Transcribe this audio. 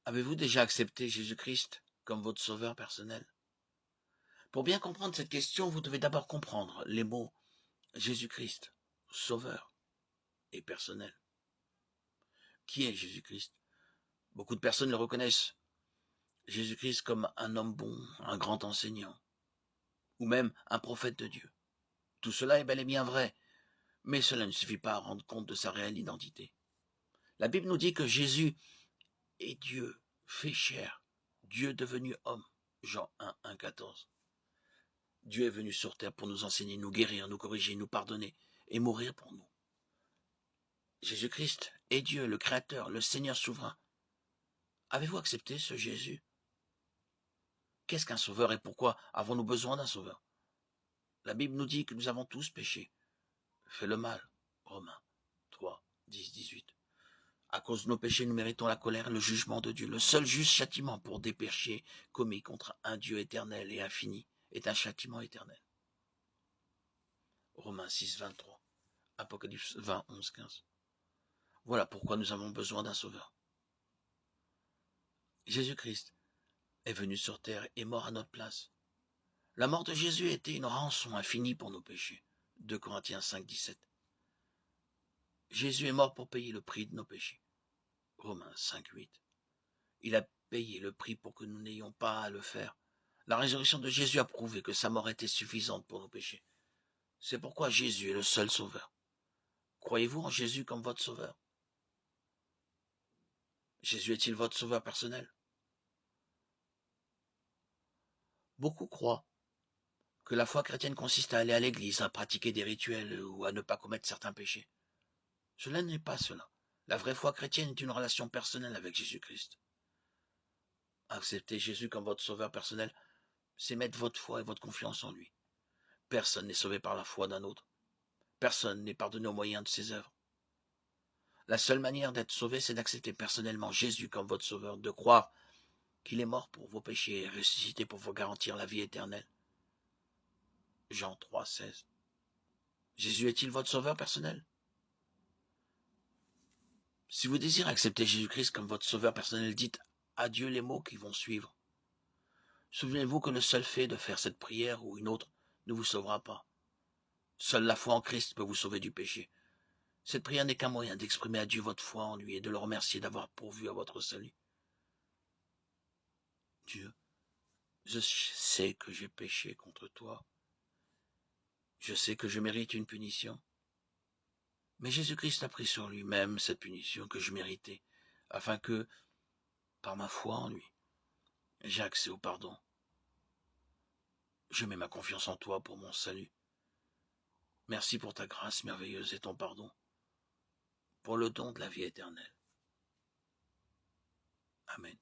Avez-vous déjà accepté Jésus-Christ comme votre sauveur personnel? Pour bien comprendre cette question, vous devez d'abord comprendre les mots Jésus-Christ, sauveur et personnel. Qui est Jésus-Christ? Beaucoup de personnes le reconnaissent. Jésus-Christ comme un homme bon, un grand enseignant, ou même un prophète de Dieu. Tout cela est bel et bien vrai, mais cela ne suffit pas à rendre compte de sa réelle identité. La Bible nous dit que Jésus est Dieu, fait chair, Dieu devenu homme. Jean 1, 1, 14. Dieu est venu sur terre pour nous enseigner, nous guérir, nous corriger, nous pardonner et mourir pour nous. Jésus-Christ est Dieu, le Créateur, le Seigneur souverain. Avez-vous accepté ce Jésus? Qu'est-ce qu'un sauveur et pourquoi avons-nous besoin d'un sauveur? La Bible nous dit que nous avons tous péché, fait le mal. Romains 3, 10, 18. À cause de nos péchés, nous méritons la colère et le jugement de Dieu. Le seul juste châtiment pour des péchés commis contre un Dieu éternel et infini est un châtiment éternel. Romains 6, 23. Apocalypse 20, 11, 15. Voilà pourquoi nous avons besoin d'un sauveur. Jésus-Christ est venu sur terre et mort à notre place. La mort de Jésus était une rançon infinie pour nos péchés. 2 Corinthiens 5, 17. Jésus est mort pour payer le prix de nos péchés. Romains 5, 8. Il a payé le prix pour que nous n'ayons pas à le faire. La résurrection de Jésus a prouvé que sa mort était suffisante pour nos péchés. C'est pourquoi Jésus est le seul sauveur. Croyez-vous en Jésus comme votre sauveur? Jésus est-il votre sauveur personnel? Beaucoup croient que la foi chrétienne consiste à aller à l'église, à pratiquer des rituels ou à ne pas commettre certains péchés. Cela n'est pas cela. La vraie foi chrétienne est une relation personnelle avec Jésus-Christ. Accepter Jésus comme votre sauveur personnel, c'est mettre votre foi et votre confiance en lui. Personne n'est sauvé par la foi d'un autre. Personne n'est pardonné au moyen de ses œuvres. La seule manière d'être sauvé, c'est d'accepter personnellement Jésus comme votre sauveur, de croire qu'il est mort pour vos péchés et ressuscité pour vous garantir la vie éternelle. Jean 3, 16. Jésus est-il votre sauveur personnel? Si vous désirez accepter Jésus-Christ comme votre sauveur personnel, dites à Dieu les mots qui vont suivre. Souvenez-vous que le seul fait de faire cette prière ou une autre ne vous sauvera pas. Seule la foi en Christ peut vous sauver du péché. Cette prière n'est qu'un moyen d'exprimer à Dieu votre foi en lui et de le remercier d'avoir pourvu à votre salut. Dieu, je sais que j'ai péché contre toi. Je sais que je mérite une punition. Mais Jésus-Christ a pris sur lui-même cette punition que je méritais, afin que, par ma foi en lui, j'ai accès au pardon. Je mets ma confiance en toi pour mon salut. Merci pour ta grâce merveilleuse et ton pardon, pour le don de la vie éternelle. Amen.